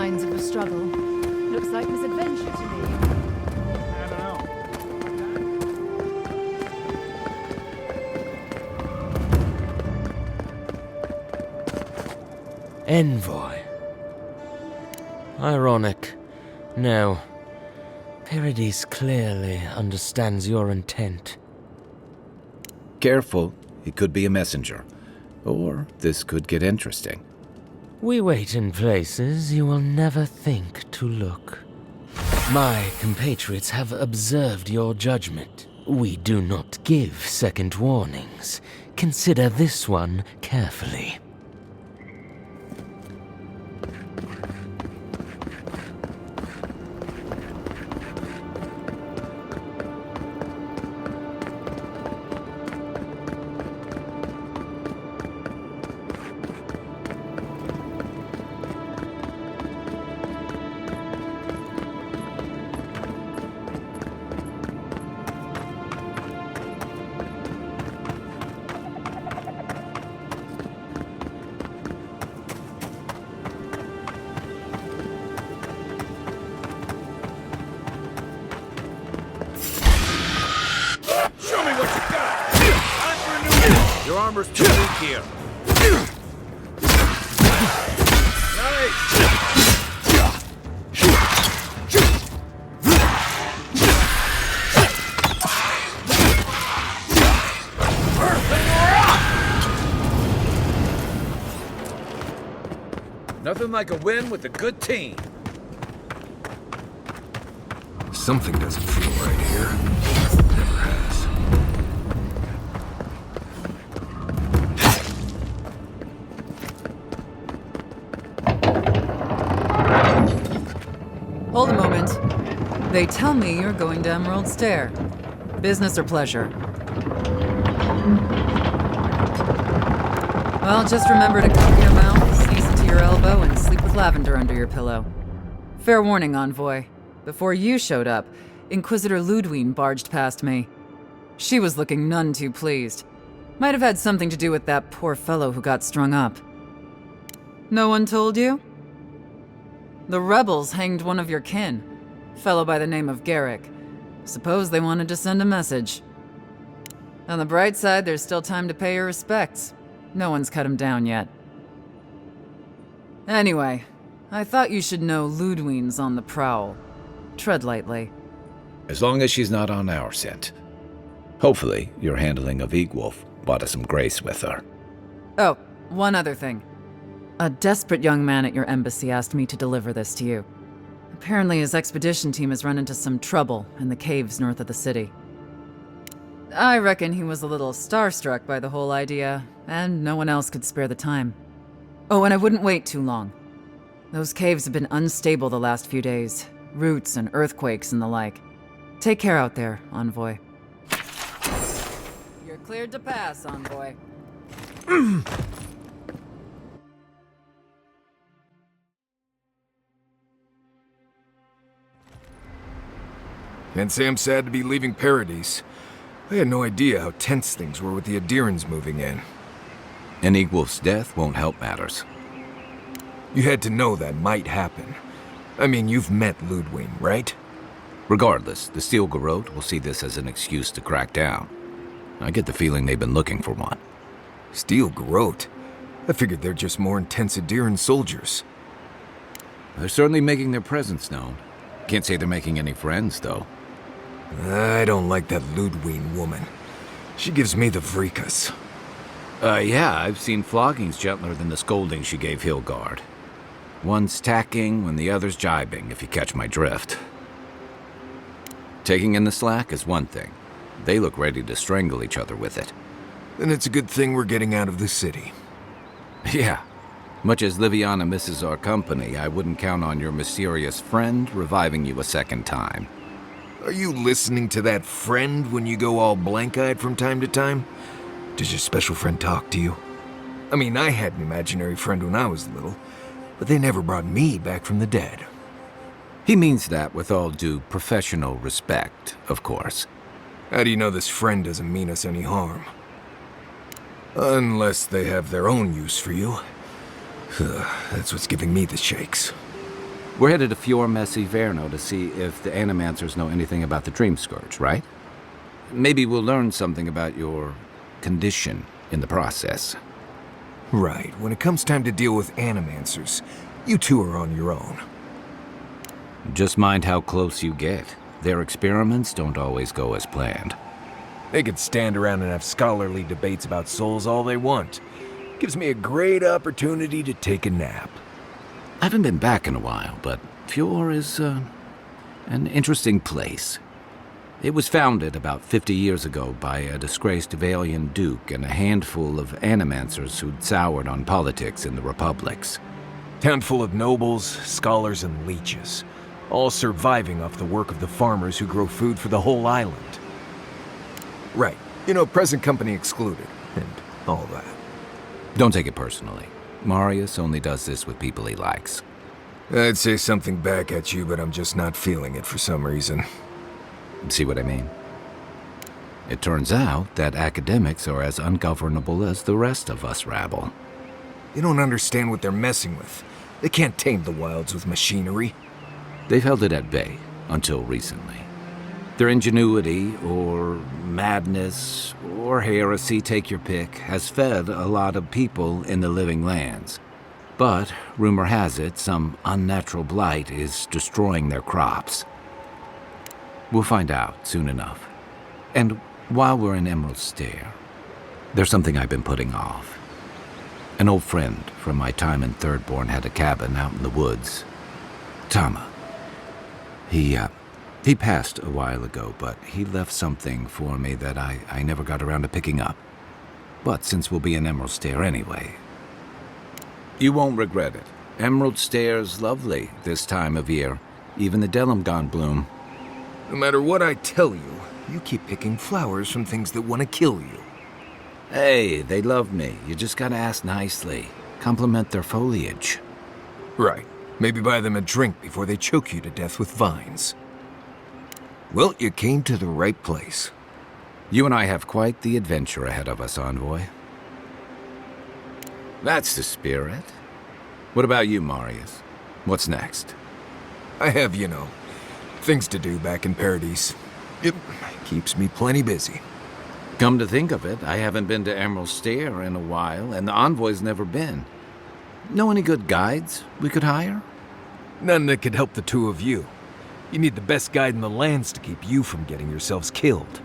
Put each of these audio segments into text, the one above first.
signs of a struggle. Looks like misadventure to me. I don't know. Envoy. Ironic. No. Paradis clearly understands your intent. Careful, he could be a messenger. Or this could get interesting. We wait in places you will never think to look. My compatriots have observed your judgment. We do not give second warnings. Consider this one carefully. Your armor's too weak here. Nothing like a win with a good team. Something doesn't feel right here. Never has. Hold a moment. They tell me you're going to Emerald Stair. Business or pleasure? Well, just remember to cover your mouth, sneeze into your elbow, and sleep with lavender under your pillow. Fair warning, Envoy. Before you showed up, Inquisitor Ludwine barged past me. She was looking none too pleased. Might have had something to do with that poor fellow who got strung up. No one told you? The rebels hanged one of your kin, fellow by the name of Garrick. Suppose they wanted to send a message. On the bright side, there's still time to pay your respects. No one's cut him down yet. Anyway, I thought you should know Ludwine's on the prowl. Tread lightly. As long as she's not on our scent. Hopefully, your handling of Egwolf brought us some grace with her. Oh, one other thing. A desperate young man at your embassy asked me to deliver this to you. Apparently his expedition team has run into some trouble in the caves north of the city. I reckon he was a little starstruck by the whole idea, and no one else could spare the time. Oh, and I wouldn't wait too long. Those caves have been unstable the last few days. Roots and earthquakes and the like. Take care out there, Envoy. You're cleared to pass, Envoy. Can't say I'm sad to be leaving Paradis. I had no idea how tense things were with the Adirans moving in. And Egwolf's death won't help matters. You had to know that might happen. I mean, you've met Ludwine, right? Regardless, the Steel Garrote will see this as an excuse to crack down. I get the feeling they've been looking for one. Steel Garrote? I figured they're just more intense Adiran soldiers. They're certainly making their presence known. Can't say they're making any friends, though. I don't like that Ludwine woman. She gives me the vrikas. Yeah, I've seen floggings gentler than the scolding she gave Hilgard. One's tacking when the other's jibing, if you catch my drift. Taking in the slack is one thing. They look ready to strangle each other with it. Then it's a good thing we're getting out of the city. Yeah. Much as Liviana misses our company, I wouldn't count on your mysterious friend reviving you a second time. Are you listening to that friend when you go all blank-eyed from time to time? Does your special friend talk to you? I mean, I had an imaginary friend when I was little, but they never brought me back from the dead. He means that with all due professional respect, of course. How do you know this friend doesn't mean us any harm? Unless they have their own use for you. That's what's giving me the shakes. We're headed to Animancy Method to see if the Animancers know anything about the Dream Scourge, right? Maybe we'll learn something about your condition in the process. Right. When it comes time to deal with Animancers, you two are on your own. Just mind how close you get. Their experiments don't always go as planned. They could stand around and have scholarly debates about souls all they want. Gives me a great opportunity to take a nap. I haven't been back in a while, but Fjord is an interesting place. It was founded about 50 years ago by a disgraced Valian duke and a handful of Animancers who'd soured on politics in the republics. Town full of nobles, scholars, and leeches, all surviving off the work of the farmers who grow food for the whole island. Right. You know, present company excluded, and all that. Don't take it personally. Marius only does this with people he likes. I'd say something back at you, but I'm just not feeling it for some reason. See what I mean? It turns out that academics are as ungovernable as the rest of us rabble. You don't understand what they're messing with. They can't tame the wilds with machinery. They've held it at bay until recently. Their ingenuity, or madness, or heresy, take your pick, has fed a lot of people in the living lands. But, rumor has it, some unnatural blight is destroying their crops. We'll find out soon enough. And while we're in Emerald Stair, there's something I've been putting off. An old friend from my time in Thirdborn had a cabin out in the woods. Tama. He passed a while ago, but he left something for me that I never got around to picking up. But since we'll be in Emerald Stair anyway... You won't regret it. Emerald Stair's lovely this time of year. Even the Delimgon bloom. No matter what I tell you, you keep picking flowers from things that want to kill you. Hey, they love me. You just gotta ask nicely. Compliment their foliage. Right. Maybe buy them a drink before they choke you to death with vines. Well, you came to the right place. You and I have quite the adventure ahead of us, Envoy. That's the spirit. What about you, Marius? What's next? I have, things to do back in Paradise. It keeps me plenty busy. Come to think of it, I haven't been to Emerald Stair in a while, and the Envoy's never been. Know any good guides we could hire? None that could help the two of you. You need the best guide in the lands to keep you from getting yourselves killed.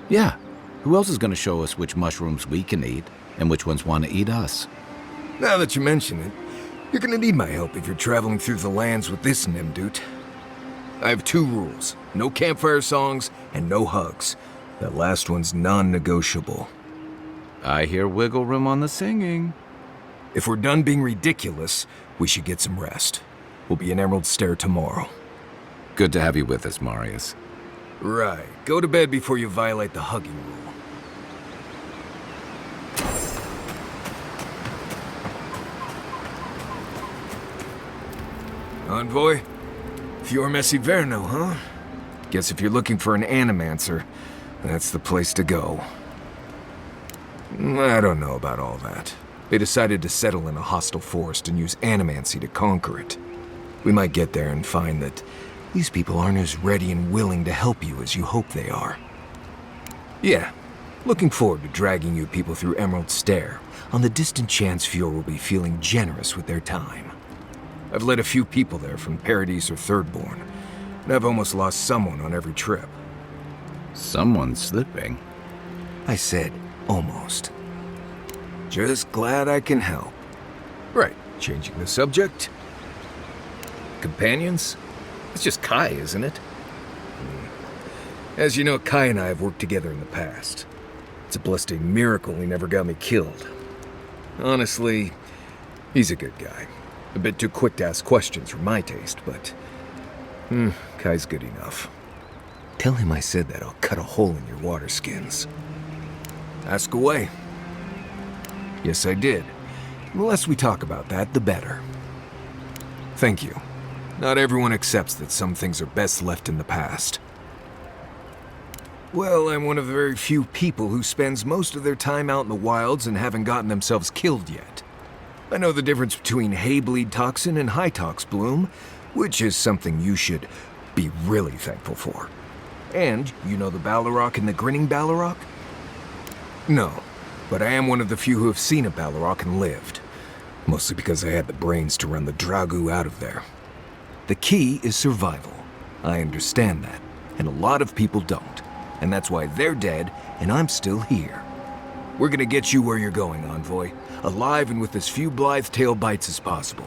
Yeah. Who else is going to show us which mushrooms we can eat, and which ones want to eat us? Now that you mention it, you're gonna need my help if you're traveling through the lands with this Nimdut. I have 2 rules. No campfire songs, and no hugs. That last one's non-negotiable. I hear wiggle room on the singing. If we're done being ridiculous, we should get some rest. We'll be in Emerald Stair tomorrow. Good to have you with us, Marius. Right. Go to bed before you violate the hugging rule. Envoy? Animancy Method, huh? Guess if you're looking for an Animancer, that's the place to go. I don't know about all that. They decided to settle in a hostile forest and use Animancy to conquer it. We might get there and find that these people aren't as ready and willing to help you as you hope they are. Yeah, looking forward to dragging you people through Emerald Stair, on the distant chance Fjord will be feeling generous with their time. I've led a few people there from Paradise or Thirdborn, and I've almost lost someone on every trip. Someone's slipping. I said almost. Just glad I can help. Right, changing the subject. Companions? It's just Kai, isn't it? As you know, Kai and I have worked together in the past. It's a blessed miracle he never got me killed. Honestly, he's a good guy. A bit too quick to ask questions for my taste, but... Kai's good enough. Tell him I said that I'll cut a hole in your water skins. Ask away. Yes, I did. The less we talk about that, the better. Thank you. Not everyone accepts that some things are best left in the past. Well, I'm one of the very few people who spends most of their time out in the wilds and haven't gotten themselves killed yet. I know the difference between hay-bleed toxin and high-tox bloom, which is something you should be really thankful for. And you know the Balrog and the grinning Balrog? No, but I am one of the few who have seen a Balrog and lived. Mostly because I had the brains to run the Dragu out of there. The key is survival. I understand that, and a lot of people don't. And that's why they're dead, and I'm still here. We're gonna get you where you're going, Envoy. Alive and with as few blithe tail bites as possible.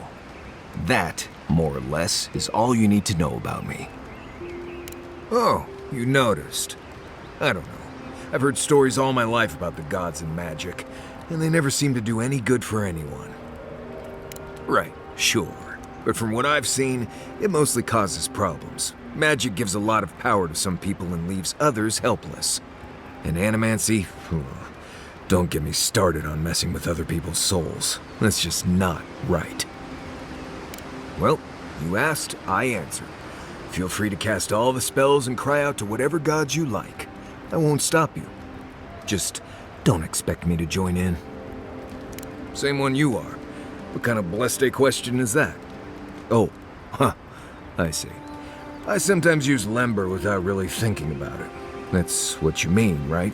That, more or less, is all you need to know about me. Oh, you noticed. I don't know. I've heard stories all my life about the gods and magic, and they never seem to do any good for anyone. Right, sure. But from what I've seen, it mostly causes problems. Magic gives a lot of power to some people and leaves others helpless. And Animancy? Don't get me started on messing with other people's souls. That's just not right. Well, you asked, I answered. Feel free to cast all the spells and cry out to whatever gods you like. I won't stop you. Just don't expect me to join in. Same one you are. What kind of blessed question is that? Oh, I see. I sometimes use Lember without really thinking about it. That's what you mean, right?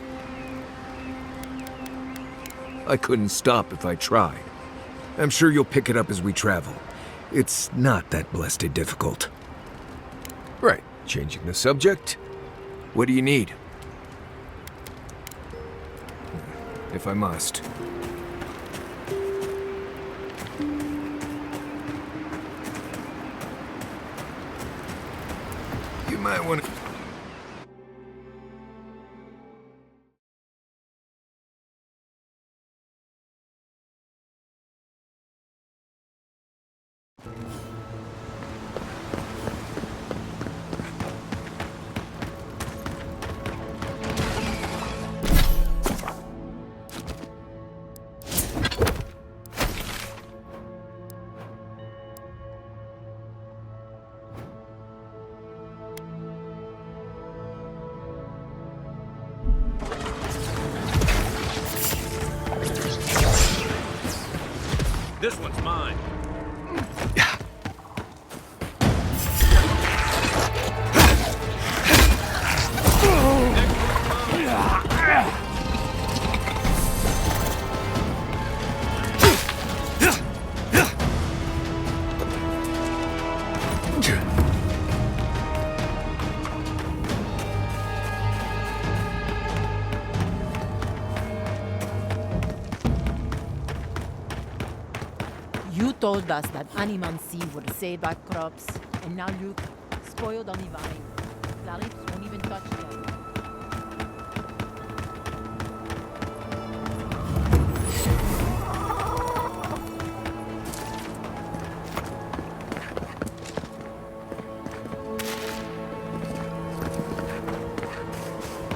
I couldn't stop if I tried. I'm sure you'll pick it up as we travel. It's not that blessed difficult. Right, changing the subject. What do you need? If I must. You might want to... This one's mine. You told us that Animancy would save our crops, and now look, spoiled on the vine. Clarence won't even touch them.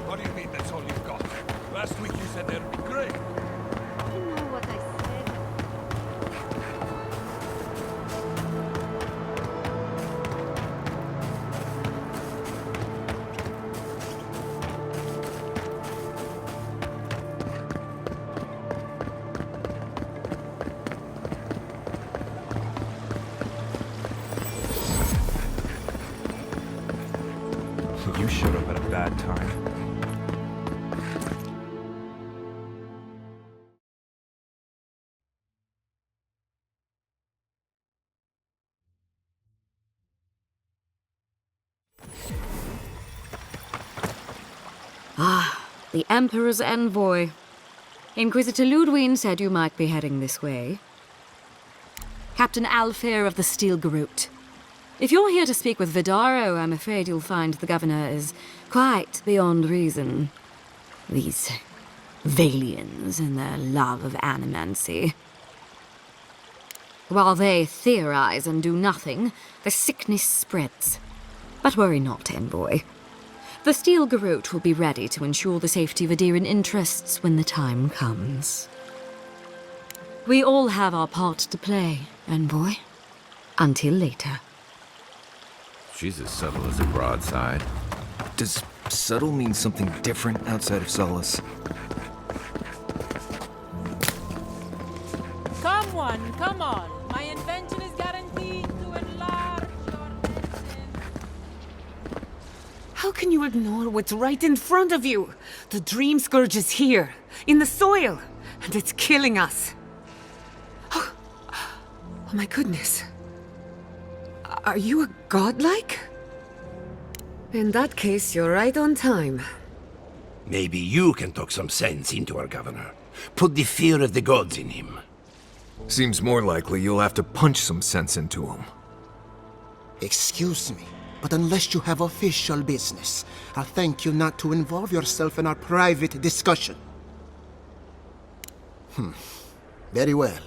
What do you mean that's all you've got? Last week you said they'd be great. You know what I said? You showed up at a bad time. The Emperor's envoy. Inquisitor Ludwig said you might be heading this way. Captain Alfair of the Steel Garrote. If you're here to speak with Vidaro, I'm afraid you'll find the governor is quite beyond reason. These Valians and their love of animancy. While they theorize and do nothing, the sickness spreads. But worry not, envoy. The Steel Garrote will be ready to ensure the safety of Adiran interests when the time comes. We all have our part to play, envoy. Until later. She's as subtle as a broadside. Does subtle mean something different outside of Solace? Come Someone, come on. My invention is guaranteed to enlarge your engine. How can you ignore what's right in front of you? The Dream Scourge is here, in the soil, and it's killing us. Oh my goodness. Are you a godlike? In that case, you're right on time. Maybe you can talk some sense into our governor. Put the fear of the gods in him. Seems more likely you'll have to punch some sense into him. Excuse me, but unless you have official business, I'll thank you not to involve yourself in our private discussion. Very well.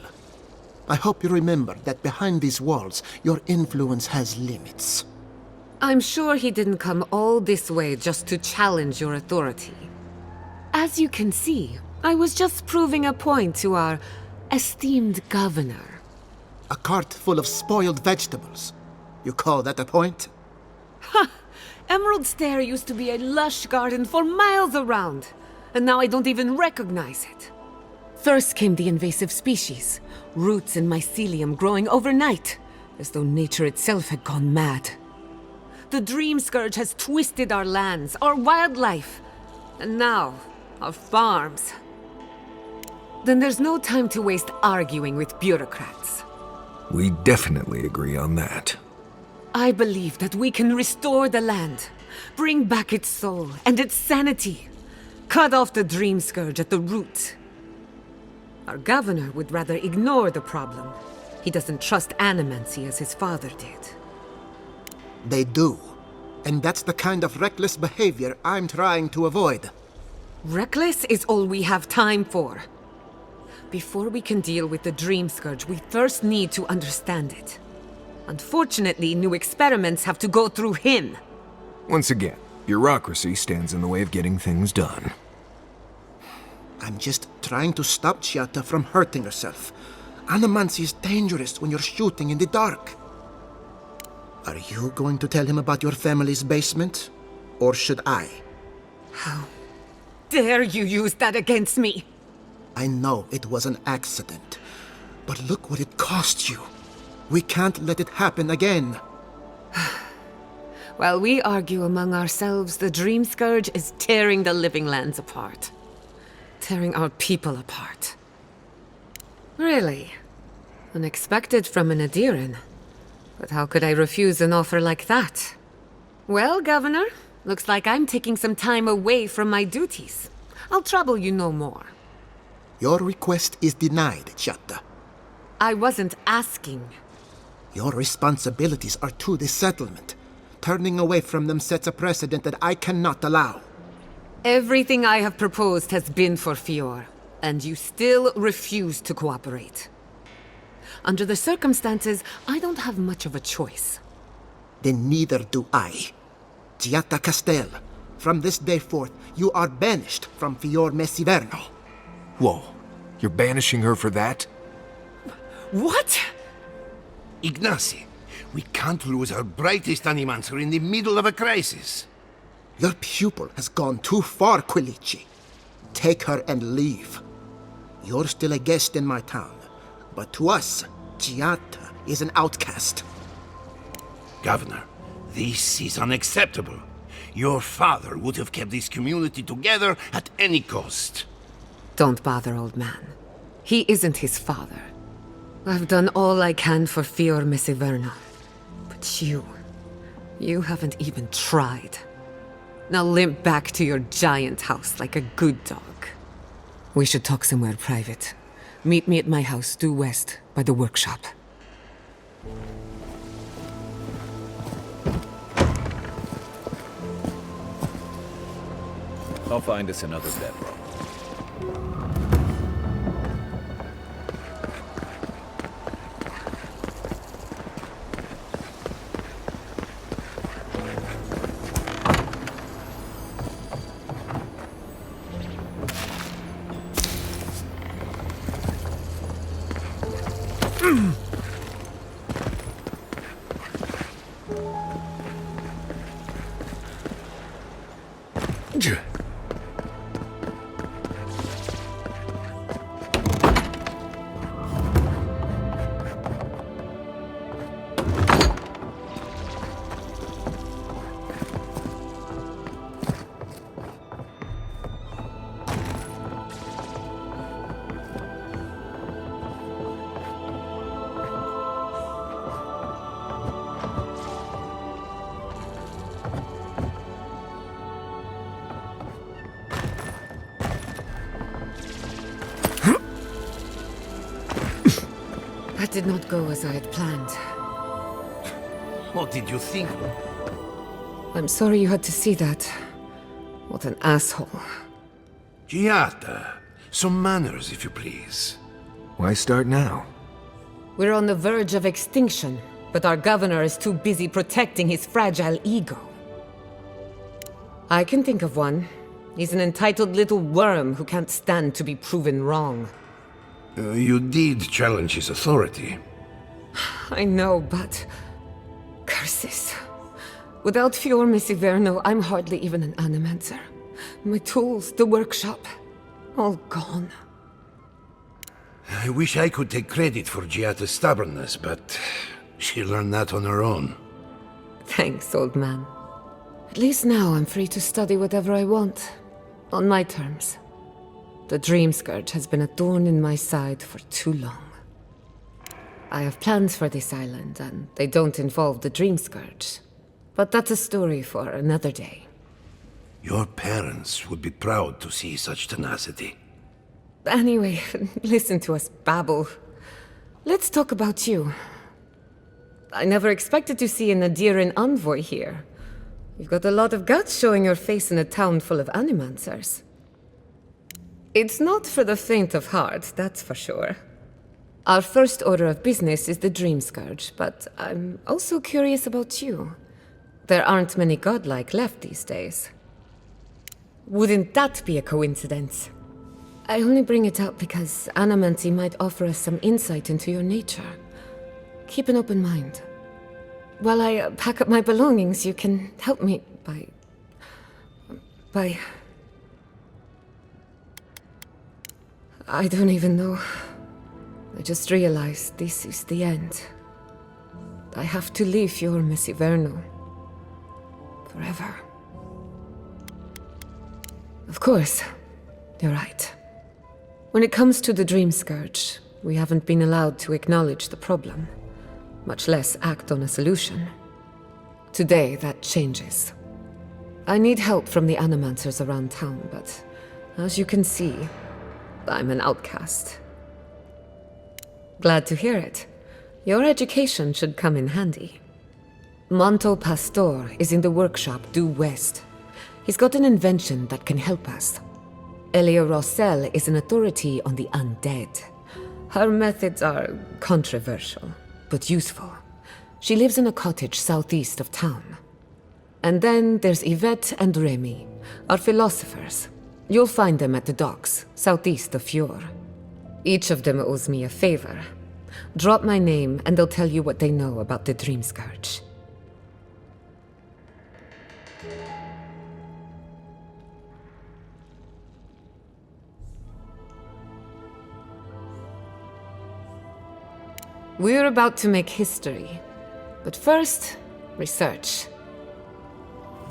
I hope you remember that behind these walls, your influence has limits. I'm sure he didn't come all this way just to challenge your authority. As you can see, I was just proving a point to our esteemed governor. A cart full of spoiled vegetables. You call that a point? Emerald Stair used to be a lush garden for miles around, and now I don't even recognize it. First came the invasive species, roots and mycelium growing overnight, as though nature itself had gone mad. The Dream Scourge has twisted our lands, our wildlife, and now, our farms. Then there's no time to waste arguing with bureaucrats. We definitely agree on that. I believe that we can restore the land, bring back its soul and its sanity, cut off the Dream Scourge at the root. Our governor would rather ignore the problem. He doesn't trust Animancy as his father did. They do. And that's the kind of reckless behavior I'm trying to avoid. Reckless is all we have time for. Before we can deal with the Dream Scourge, we first need to understand it. Unfortunately, new experiments have to go through him. Once again, bureaucracy stands in the way of getting things done. I'm just trying to stop Chiata from hurting herself. Animancy is dangerous when you're shooting in the dark. Are you going to tell him about your family's basement? Or should I? How dare you use that against me? I know it was an accident, but look what it cost you. We can't let it happen again. While we argue among ourselves, the Dream Scourge is tearing the living lands apart. Tearing our people apart. Really? Unexpected from an Adiran. But how could I refuse an offer like that? Well, Governor, looks like I'm taking some time away from my duties. I'll trouble you no more. Your request is denied, Chiata. I wasn't asking. Your responsibilities are to the settlement. Turning away from them sets a precedent that I cannot allow. Everything I have proposed has been for Fior, and you still refuse to cooperate. Under the circumstances, I don't have much of a choice. Then neither do I. Chiata Castel, from this day forth, you are banished from Fior Mesiverno. Whoa, you're banishing her for that? What? Ignacy, we can't lose our brightest animancer in the middle of a crisis. Your pupil has gone too far, Quilici. Take her and leave. You're still a guest in my town, but to us, Chiata is an outcast. Governor, this is unacceptable. Your father would have kept this community together at any cost. Don't bother, old man. He isn't his father. I've done all I can for Fior Mesiverno. But you haven't even tried. Now limp back to your giant house like a good dog. We should talk somewhere private. Meet me at my house due west, by the workshop. I'll find us another bedroom. That did not go as I had planned. What did you think? I'm sorry you had to see that. What an asshole. Giata, some manners, if you please. Why start now? We're on the verge of extinction, but our governor is too busy protecting his fragile ego. I can think of one. He's an entitled little worm who can't stand to be proven wrong. You did challenge his authority. I know, but... curses. Without Fior Messiverno, I'm hardly even an animancer. My tools, the workshop, all gone. I wish I could take credit for Giata's stubbornness, but she learned that on her own. Thanks, old man. At least now I'm free to study whatever I want. On my terms. The Dream Scourge has been a thorn in my side for too long. I have plans for this island, and they don't involve the Dream Scourge. But that's a story for another day. Your parents would be proud to see such tenacity. Anyway, listen to us babble. Let's talk about you. I never expected to see an Adragan envoy here. You've got a lot of guts showing your face in a town full of animancers. It's not for the faint of heart, that's for sure. Our first order of business is the Dream Scourge, but I'm also curious about you. There aren't many godlike left these days. Wouldn't that be a coincidence? I only bring it up because Animancy might offer us some insight into your nature. Keep an open mind. While I pack up my belongings, you can help me by... I don't even know. I just realized this is the end. I have to leave Fior Messiverno. Forever. Of course, you're right. When it comes to the Dream Scourge, we haven't been allowed to acknowledge the problem, much less act on a solution. Today, that changes. I need help from the animancers around town, but as you can see, I'm an outcast. Glad to hear it. Your education should come in handy. Manto Pastor is in the workshop due west. He's got an invention that can help us. Elia Rossell is an authority on the undead. Her methods are controversial, but useful. She lives in a cottage southeast of town. And then there's Yvette and Remy, our philosophers. You'll find them at the docks, southeast of Fior. Each of them owes me a favor. Drop my name and they'll tell you what they know about the Dream Scourge. We're about to make history. But first, research.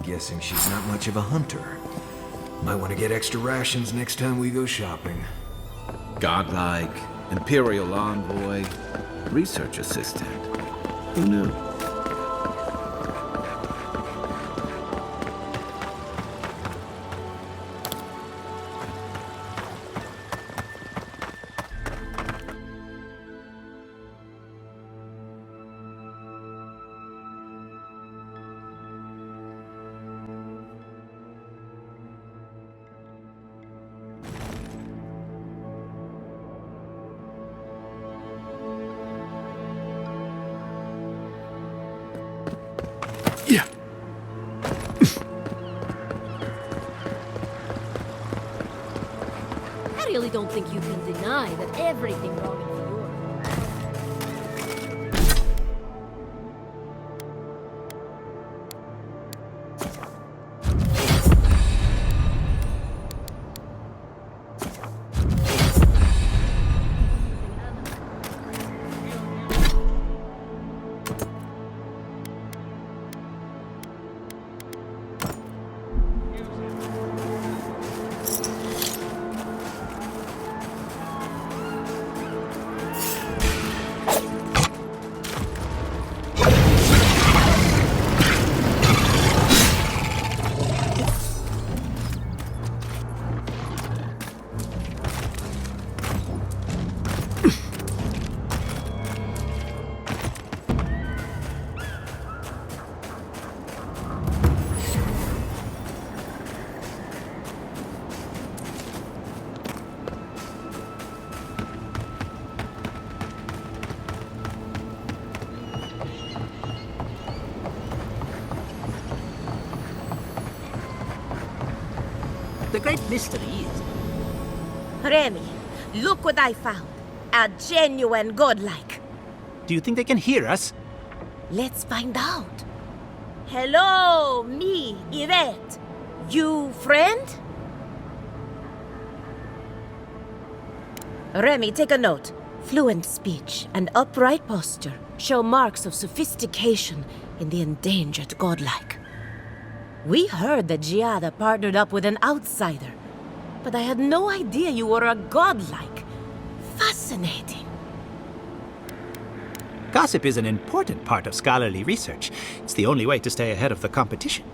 Guessing she's not much of a hunter. Might want to get extra rations next time we go shopping. Godlike, Imperial Envoy, Research Assistant. Who knew? Yeah. I really don't think you can deny that everything wrong in Fior. the great mystery is... Remy, look what I found. A genuine godlike. Do you think they can hear us? Let's find out. Hello, me, Yvette. You friend? Remy, take a note. Fluent speech and upright posture show marks of sophistication in the endangered godlike. We heard that Giada partnered up with an outsider, but I had no idea you were a godlike. Fascinating. Gossip is an important part of scholarly research. It's the only way to stay ahead of the competition.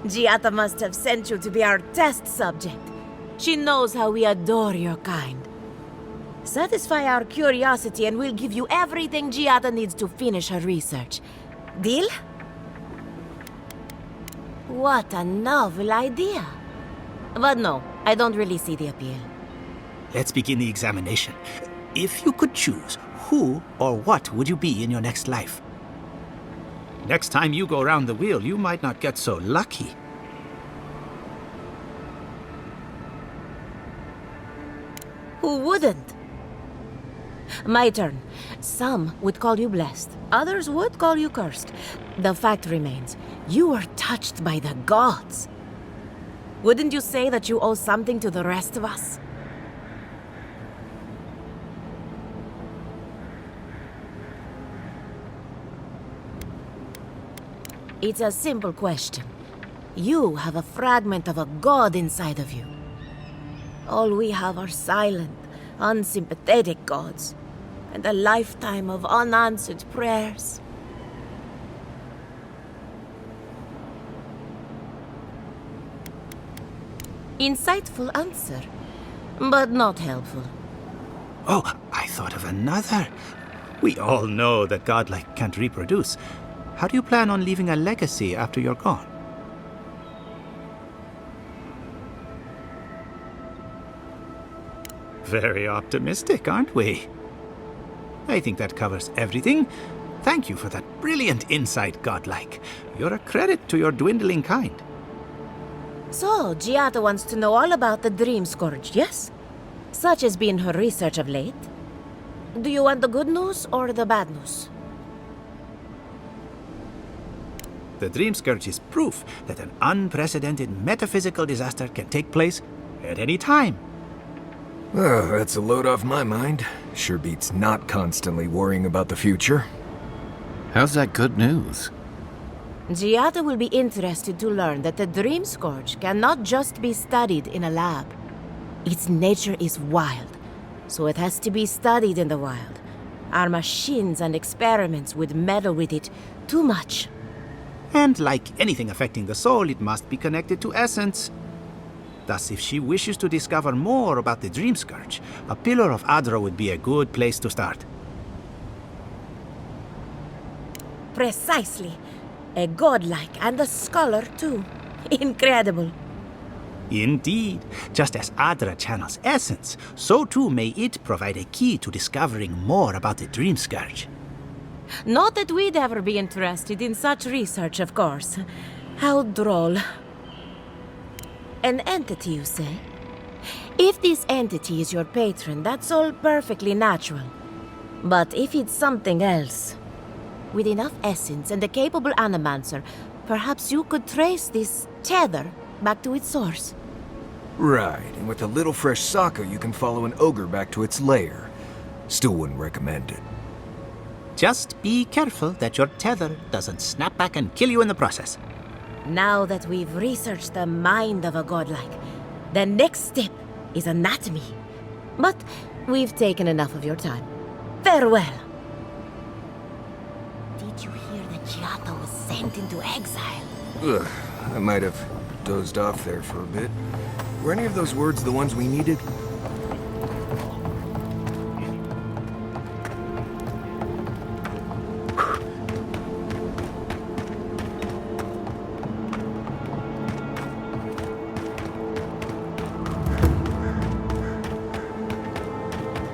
Giada must have sent you to be our test subject. She knows how we adore your kind. Satisfy our curiosity and we'll give you everything Giada needs to finish her research. Deal? What a novel idea. But no, I don't really see the appeal. Let's begin the examination. If you could choose, who or what would you be in your next life? Next time you go round the wheel, you might not get so lucky. Who wouldn't? My turn. Some would call you blessed. Others would call you cursed. The fact remains, you were touched by the gods. Wouldn't you say that you owe something to the rest of us? It's a simple question. You have a fragment of a god inside of you. All we have are silent, unsympathetic gods, and a lifetime of unanswered prayers. Insightful answer, but not helpful. Oh, I thought of another. We all know that godlike can't reproduce. How do you plan on leaving a legacy after you're gone? Very optimistic, aren't we? I think that covers everything. Thank you for that brilliant insight, godlike. You're a credit to your dwindling kind. So, Giada wants to know all about the Dream Scourge, yes? Such has been her research of late. Do you want the good news or the bad news? The Dream Scourge is proof that an unprecedented metaphysical disaster can take place at any time. Oh, that's a load off my mind. Sure beats not constantly worrying about the future. How's that good news? Giada will be interested to learn that the Dream Scourge cannot just be studied in a lab. Its nature is wild, so it has to be studied in the wild. Our machines and experiments would meddle with it too much. And like anything affecting the soul, it must be connected to essence. Thus, if she wishes to discover more about the Dream Scourge, a Pillar of Adra would be a good place to start. Precisely. A godlike and a scholar, too. Incredible. Indeed. Just as Adra channels essence, so too may it provide a key to discovering more about the Dream Scourge. Not that we'd ever be interested in such research, of course. How droll. An entity, you say? If this entity is your patron, that's all perfectly natural. But if it's something else, with enough essence and a capable animancer, perhaps you could trace this tether back to its source. Right, and with a little fresh sake, you can follow an ogre back to its lair. Still wouldn't recommend it. Just be careful that your tether doesn't snap back and kill you in the process. Now that we've researched the mind of a godlike, the next step is anatomy. But we've taken enough of your time. Farewell. Did you hear that Giada was sent into exile? Ugh, I might have dozed off there for a bit. Were any of those words the ones we needed?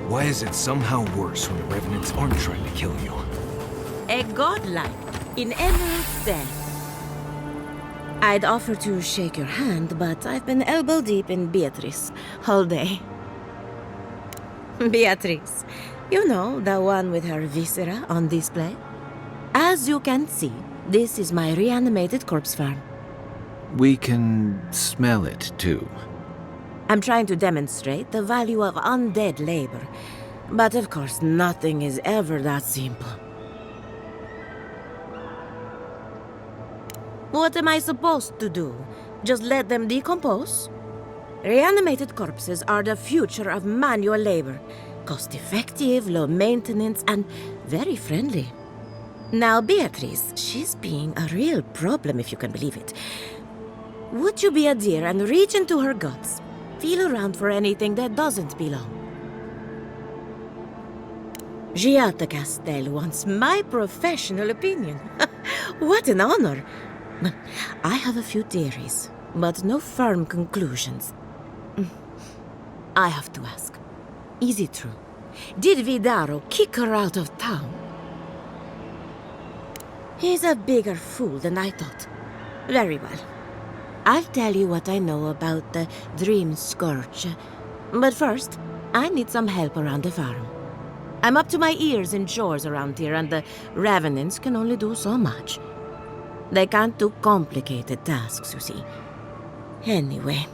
Why is it somehow worse when the Revenants aren't trying to kill you? A godlike in Emerald's den. I'd offer to shake your hand, but I've been elbow deep in Beatrice all day. Beatrice, you know, the one with her viscera on display? As you can see, this is my reanimated corpse farm. We can smell it, too. I'm trying to demonstrate the value of undead labor, but of course nothing is ever that simple. What am I supposed to do? Just let them decompose? Reanimated corpses are the future of manual labor. Cost-effective, low maintenance, and very friendly. Now, Beatrice, she's being a real problem, if you can believe it. Would you be a dear and reach into her guts? Feel around for anything that doesn't belong. Giata Castel wants my professional opinion. What an honor! I have a few theories, but no firm conclusions. I have to ask, is it true? Did Vidaro kick her out of town? He's a bigger fool than I thought. Very well. I'll tell you what I know about the Dream Scourge. But first, I need some help around the farm. I'm up to my ears in chores around here, and the Revenants can only do so much. They can't do complicated tasks, you see. Anyway,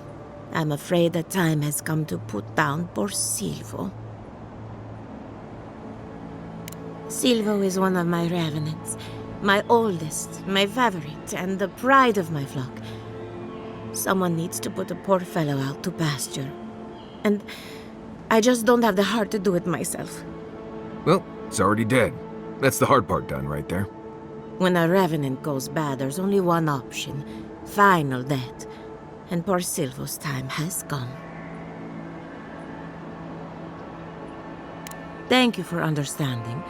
I'm afraid the time has come to put down poor Silvo. Silvo is one of my Revenants. My oldest, my favorite, and the pride of my flock. Someone needs to put the poor fellow out to pasture. And I just don't have the heart to do it myself. Well, it's already dead. That's the hard part done right there. When a revenant goes bad, there's only one option. Final death. And poor Silvo's time has come. Thank you for understanding.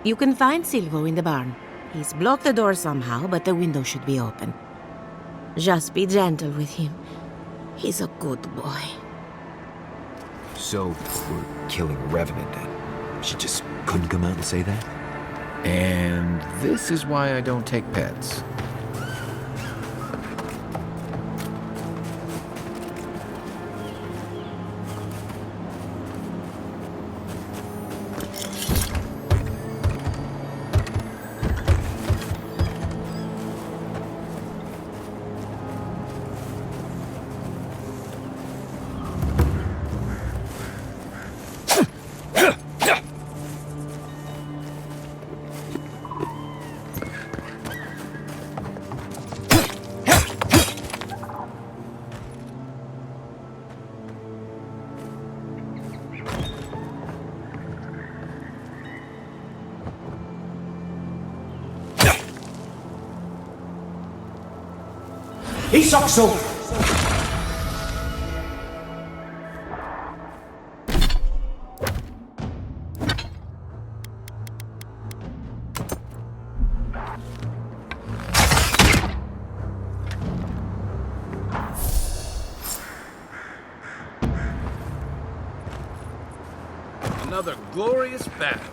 You can find Silvo in the barn. He's blocked the door somehow, but the window should be open. Just be gentle with him. He's a good boy. So, we're killing a revenant then? She just couldn't come out and say that? And this is why I don't take pets. Isokso! Another glorious battle.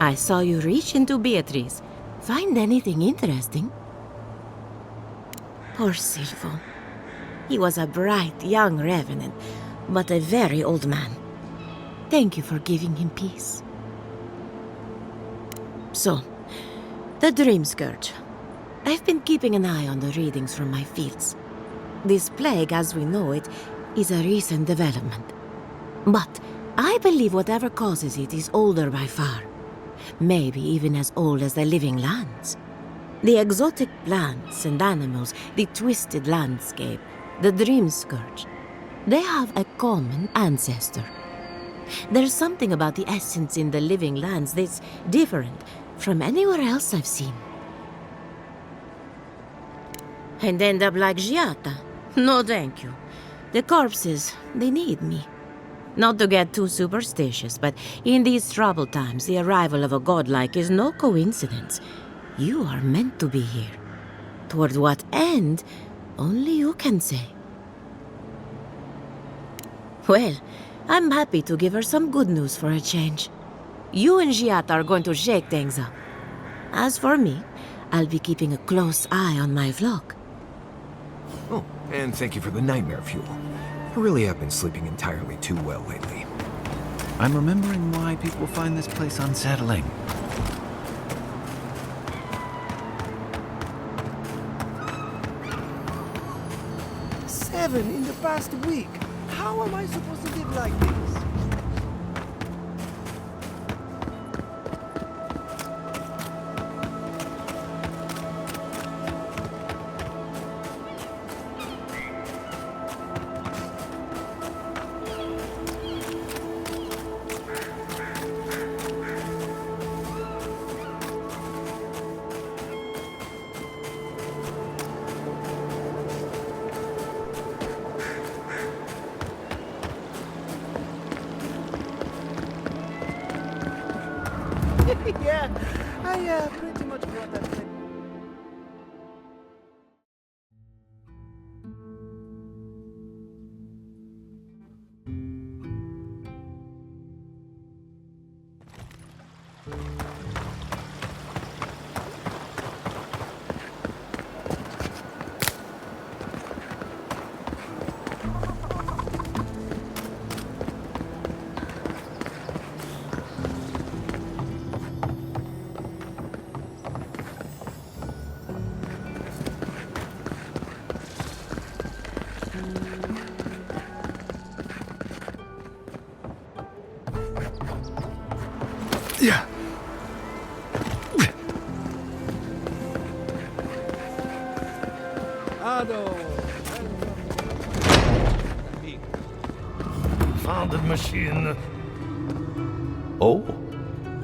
I saw you reach into Beatrice. Find anything interesting? Poor Silvo. He was a bright young revenant, but a very old man. Thank you for giving him peace. So, the Dream Scourge. I've been keeping an eye on the readings from my fields. This plague, as we know it, is a recent development. But I believe whatever causes it is older by far. Maybe even as old as the living lands. The exotic plants and animals, the twisted landscape, the Dream Scourge. They have a common ancestor. There's something about the essence in the living lands that's different from anywhere else I've seen. And end up like Giata? No, thank you. The corpses, they need me. Not to get too superstitious, but in these troubled times, the arrival of a godlike is no coincidence. You are meant to be here. Toward what end, only you can say. Well, I'm happy to give her some good news for a change. You and Giata are going to shake things up. As for me, I'll be keeping a close eye on my flock. Oh, and thank you for the nightmare fuel. I really have been sleeping entirely too well lately. I'm remembering why people find this place unsettling. Seven in the past week. How am I supposed to live like this? Yeah, I pretty much brought that thing. Yeah. Found the machine. Oh,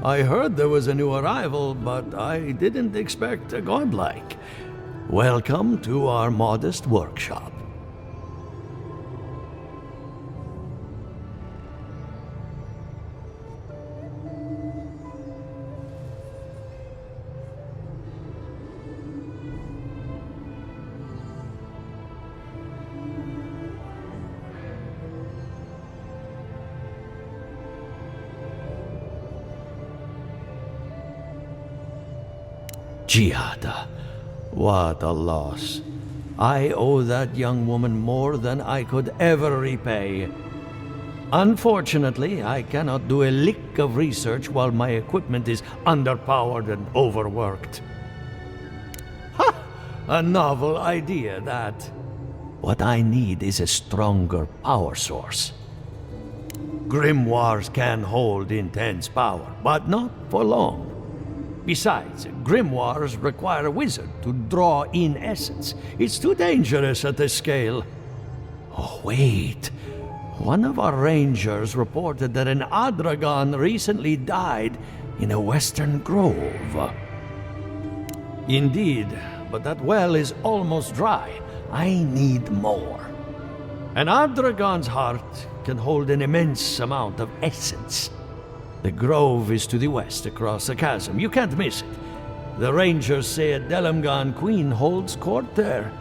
I heard there was a new arrival, but I didn't expect a godlike. Welcome to our modest workshop. Giada, what a loss. I owe that young woman more than I could ever repay. Unfortunately, I cannot do a lick of research while my equipment is underpowered and overworked. Ha! A novel idea, that. What I need is a stronger power source. Grimoires can hold intense power, but not for long. Besides, grimoires require a wizard to draw in essence. It's too dangerous at this scale. Oh, wait. One of our rangers reported that an Adragan recently died in a western grove. Indeed, but that well is almost dry. I need more. An Adragan's heart can hold an immense amount of essence. The grove is to the west, across the chasm. You can't miss it. The rangers say a Delamgan queen holds court there.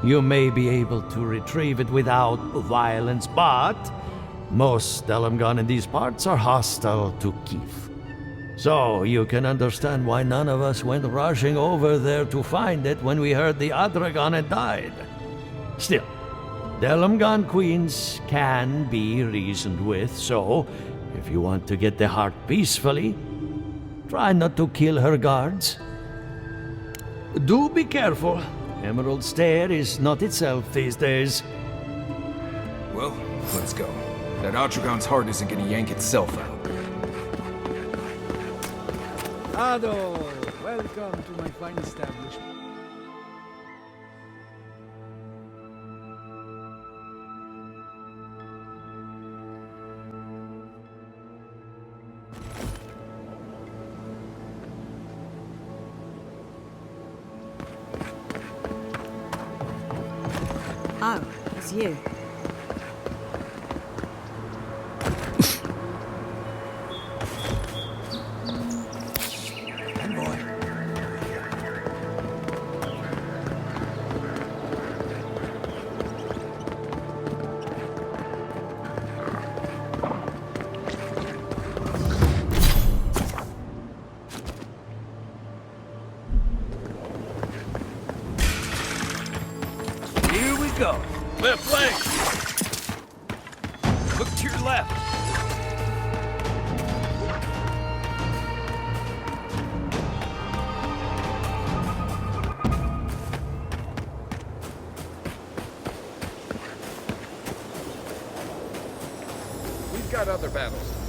You may be able to retrieve it without violence, but most Delamgan in these parts are hostile to Keith. So you can understand why none of us went rushing over there to find it when we heard the Adragan had died. Still, Delamgan queens can be reasoned with, so if you want to get the heart peacefully, try not to kill her guards. Do be careful. Emerald Stair is not itself these days. Well, let's go. That Adragan's heart isn't gonna yank itself out. Ado, welcome to my fine establishment. Oh, it's you. Here we go. Left flank. Look to your left. We've got other battles to fight.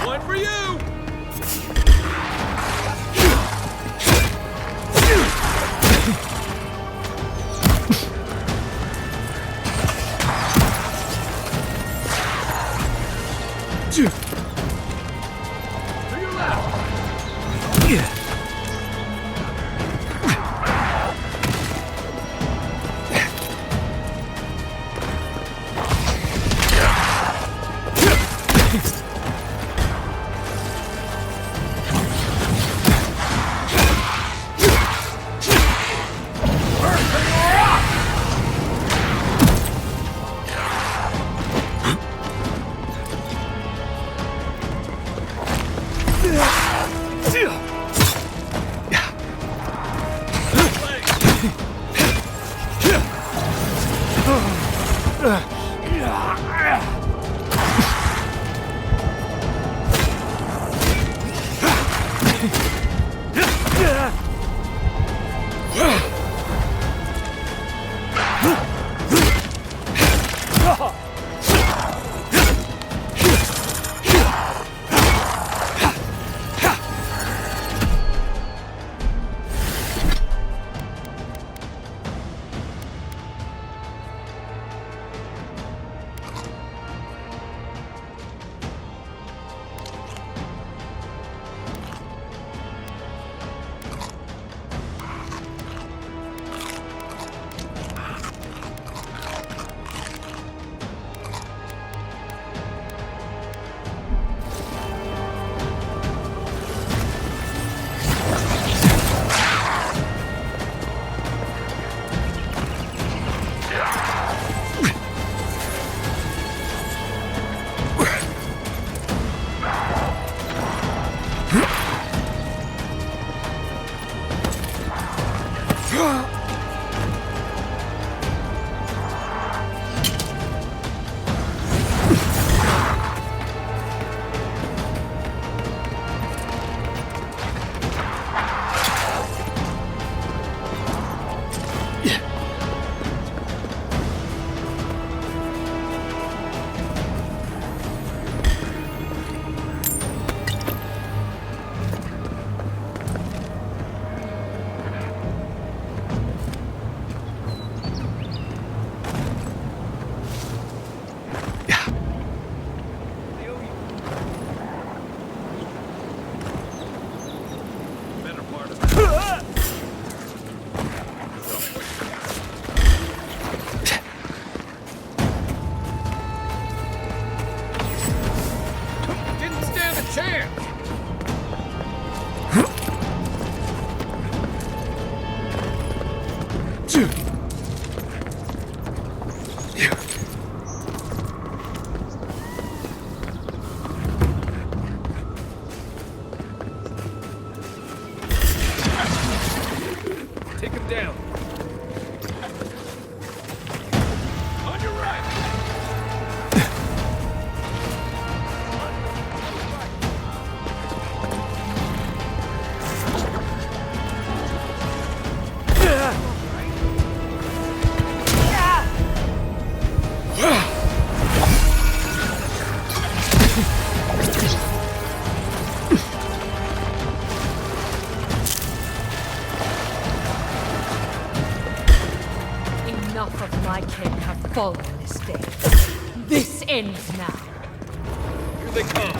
One for you! To your left! chance! Take him down. On your right. Enough of my kin have fallen this day. This ends now. Here they come.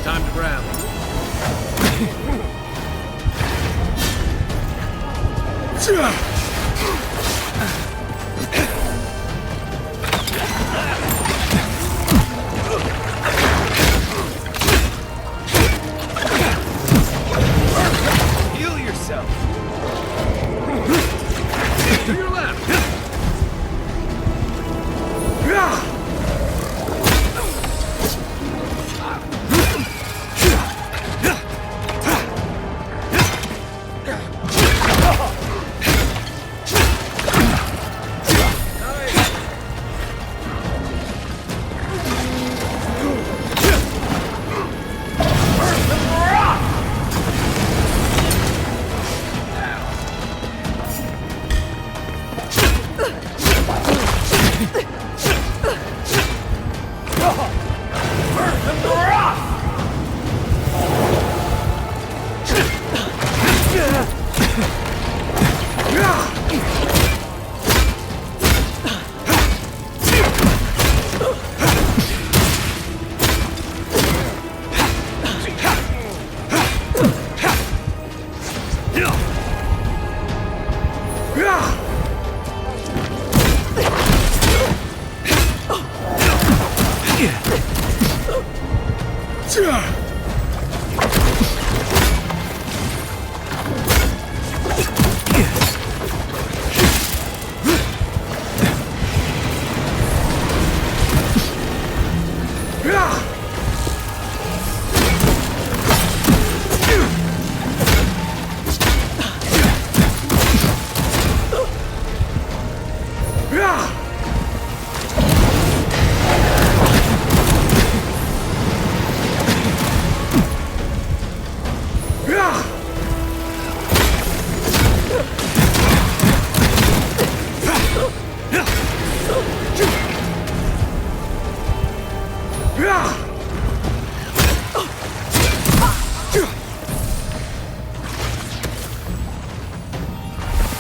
Time to rally. Heal yourself. To your left.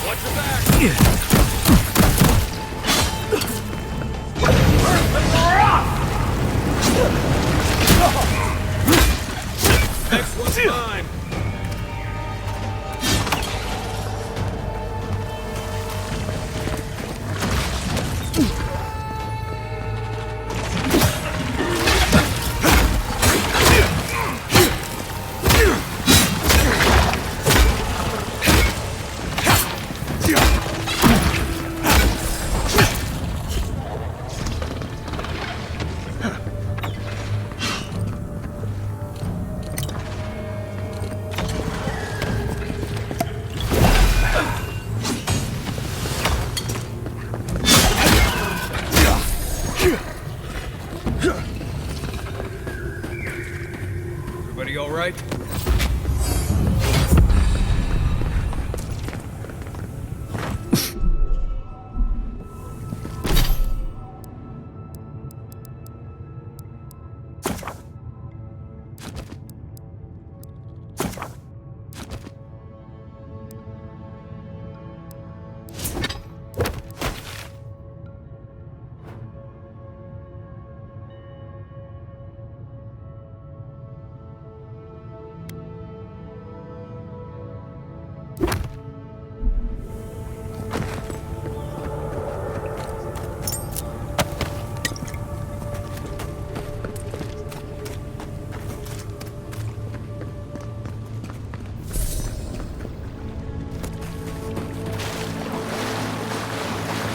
Watch your back. Next one's mine. Everybody all right?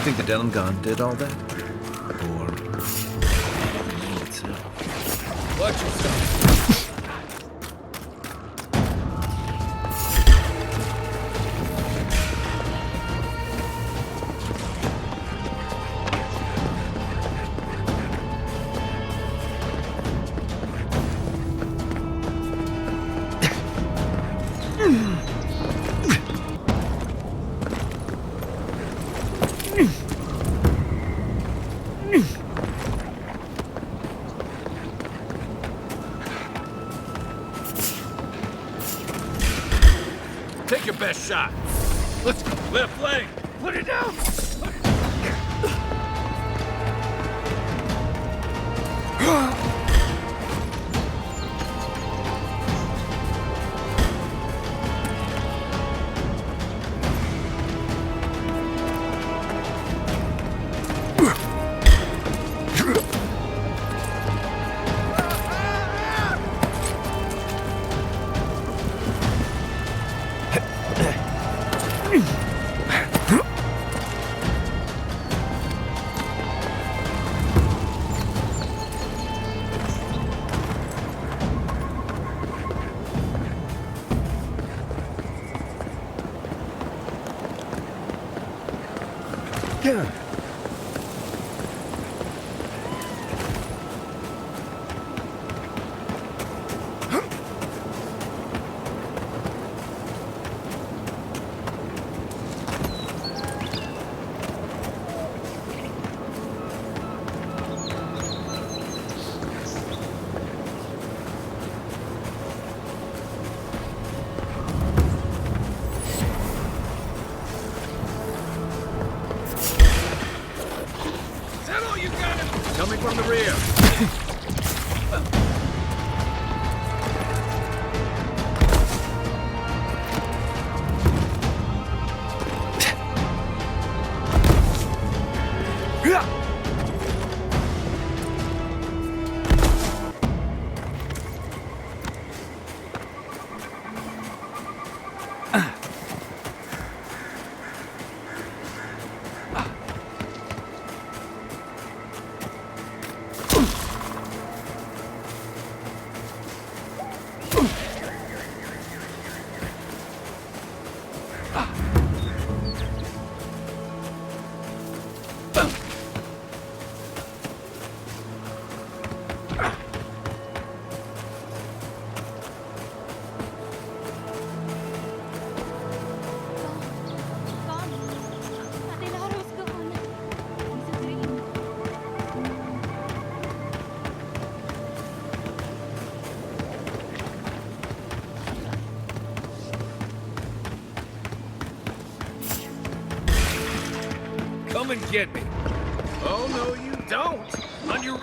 Think the denim gun did all that? Or... Watch yourself. Take your best shot. Let's go. Left leg. Put it down. Coming from the rear. Come and get me. Oh, no, you don't. On your...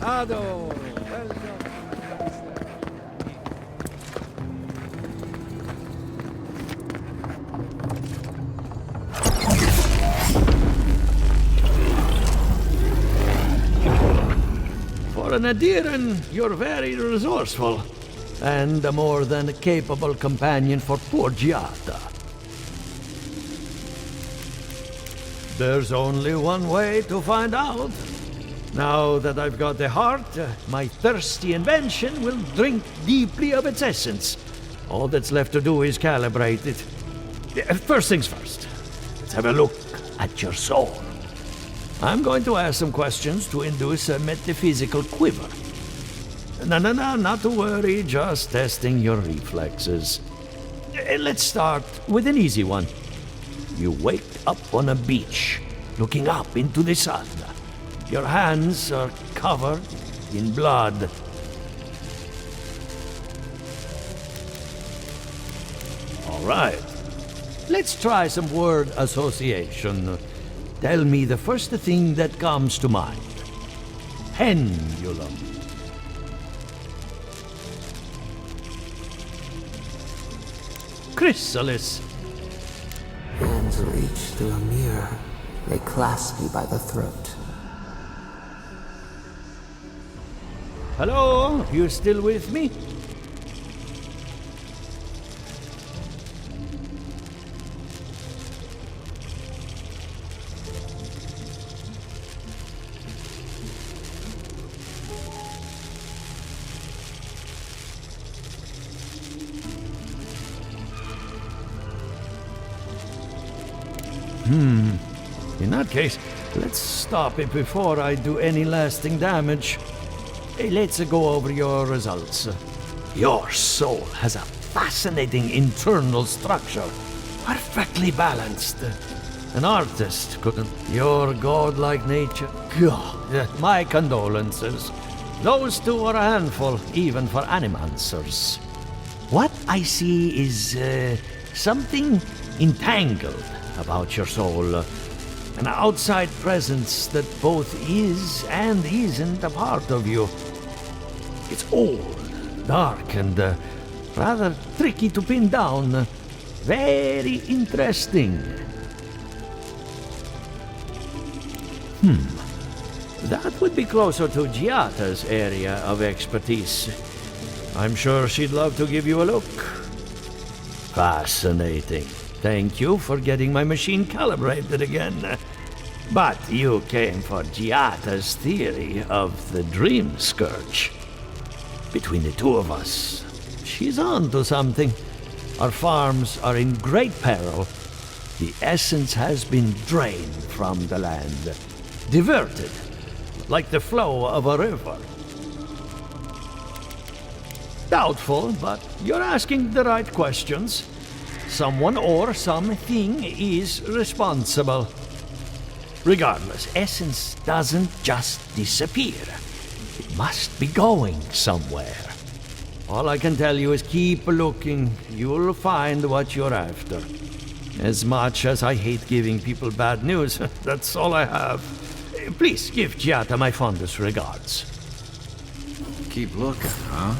Ado, welcome. For an Adiran, you're very resourceful, and a more than capable companion for poor Giada. There's only one way to find out. Now that I've got the heart, my thirsty invention will drink deeply of its essence. All that's left to do is calibrate it. First things first, let's have a look at your soul. I'm going to ask some questions to induce a metaphysical quiver. No, not to worry, just testing your reflexes. Let's start with an easy one. You wake up on a beach, looking up into the sun. Your hands are covered in blood. All right. Let's try some word association. Tell me the first thing that comes to mind. Pendulum. Chrysalis. Hands reach through a mirror. They clasp you by the throat. Hello? You still with me? In that case, let's stop it before I do any lasting damage. Hey, let's go over your results. Your soul has a fascinating internal structure, perfectly balanced. An artist couldn't. Your godlike nature. God, my condolences. Those two are a handful, even for animancers. What I see is something entangled about your soul. An outside presence that both is and isn't a part of you. It's old, dark, and rather tricky to pin down. Very interesting. That would be closer to Giata's area of expertise. I'm sure she'd love to give you a look. Fascinating. Thank you for getting my machine calibrated again. But you came for Giata's theory of the dream scourge. Between the two of us, she's on to something. Our farms are in great peril. The essence has been drained from the land, diverted, like the flow of a river. Doubtful, but you're asking the right questions. Someone or something is responsible. Regardless, essence doesn't just disappear. It must be going somewhere. All I can tell you is keep looking. You'll find what you're after. As much as I hate giving people bad news, that's all I have. Please give Giata my fondest regards. Keep looking, huh?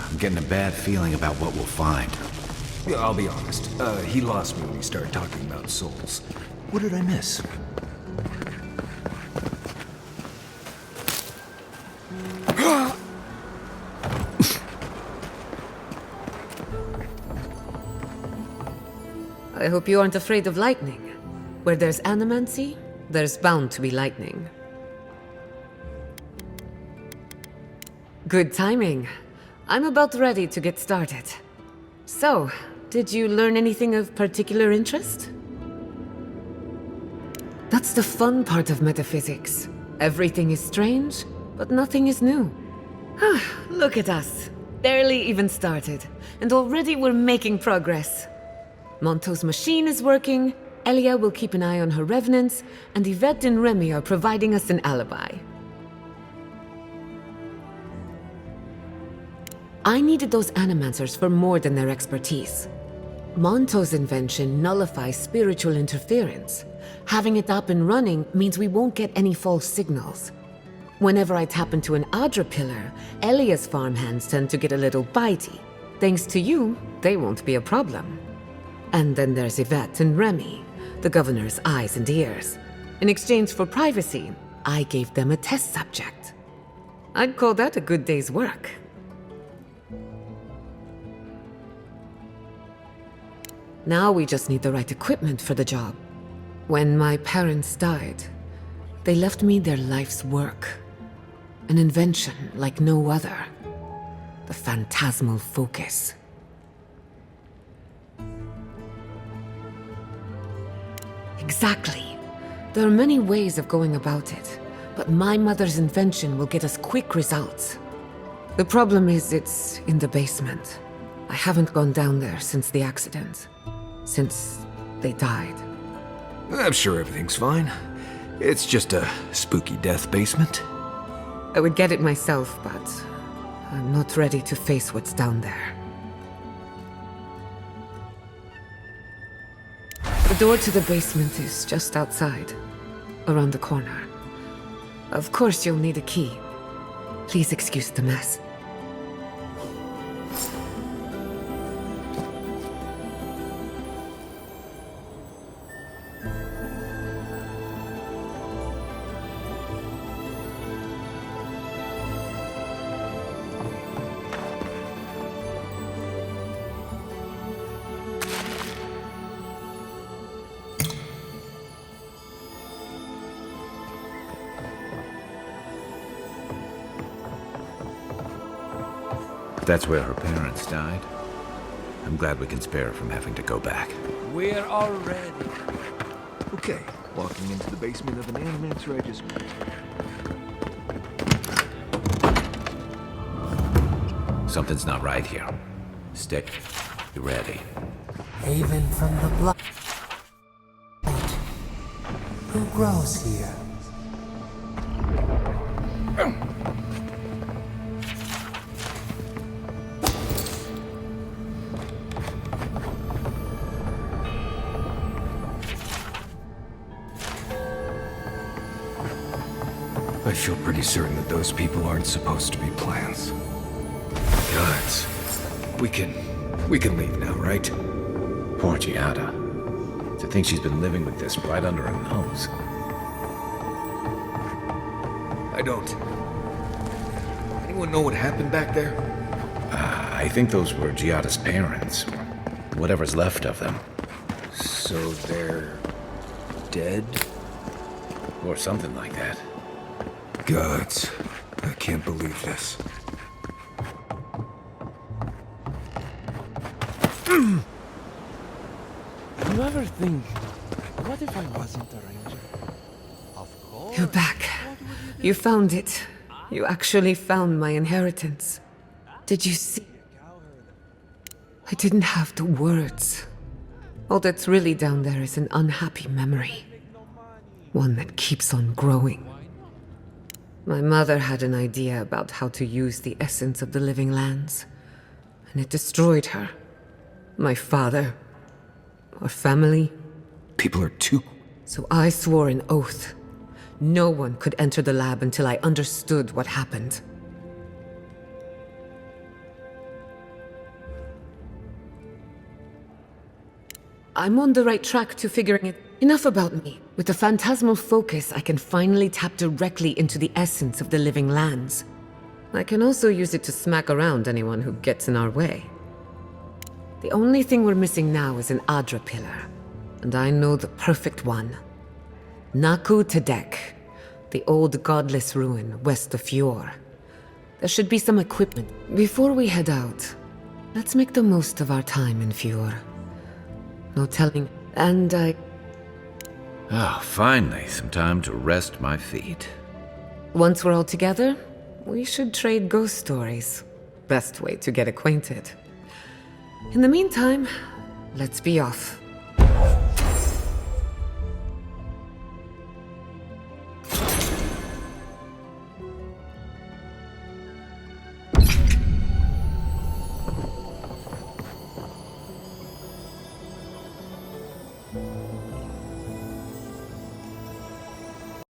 I'm getting a bad feeling about what we'll find. I'll be honest. He lost me when he started talking about souls. What did I miss? I hope you aren't afraid of lightning. Where there's animancy, there's bound to be lightning. Good timing. I'm about ready to get started. So, did you learn anything of particular interest? That's the fun part of metaphysics. Everything is strange, but nothing is new. Look at us. Barely even started, and already we're making progress. Monto's machine is working, Elia will keep an eye on her revenants, and Yvette and Remy are providing us an alibi. I needed those animancers for more than their expertise. Monto's invention nullifies spiritual interference. Having it up and running means we won't get any false signals. Whenever I tap into an Adra pillar, Elia's farmhands tend to get a little bitey. Thanks to you, they won't be a problem. And then there's Yvette and Remy, the governor's eyes and ears. In exchange for privacy, I gave them a test subject. I'd call that a good day's work. Now we just need the right equipment for the job. When my parents died, they left me their life's work. An invention like no other. The phantasmal focus. Exactly. There are many ways of going about it, but my mother's invention will get us quick results. The problem is it's in the basement. I haven't gone down there since the accident. Since they died. I'm sure everything's fine. It's just a spooky death basement. I would get it myself, but I'm not ready to face what's down there. The door to the basement is just outside, around the corner. Of course you'll need a key. Please excuse the mess. That's where her parents died. I'm glad we can spare her from having to go back. We're all ready. Okay, walking into the basement of an Animancy regiment. Something's not right here. Stick, you ready? Haven from the blood. Who grows here? I feel pretty certain that those people aren't supposed to be plants. Gods. We can leave now, right? Poor Giada. To think she's been living with this right under her nose. I don't. Anyone know what happened back there? I think those were Giada's parents. Whatever's left of them. So they're dead? Or something like that. Gods. I can't believe this. You ever think, what if I wasn't a ranger? Of course. You're back. You found it. You actually found my inheritance. Did you see? I didn't have the words. All that's really down there is an unhappy memory. One that keeps on growing. My mother had an idea about how to use the essence of the living lands, and it destroyed her. My father. Our family. People are too... So I swore an oath. No one could enter the lab until I understood what happened. I'm on the right track to figuring it. Enough about me. With the phantasmal focus, I can finally tap directly into the essence of the living lands. I can also use it to smack around anyone who gets in our way. The only thing we're missing now is an Adra pillar. And I know the perfect one. Naku Tedek, the old godless ruin west of Fjord. There should be some equipment. Before we head out, let's make the most of our time in Fjord. No telling, and Finally, some time to rest my feet. once we're all together, we should trade ghost stories. Best way to get acquainted. In the meantime, let's be off.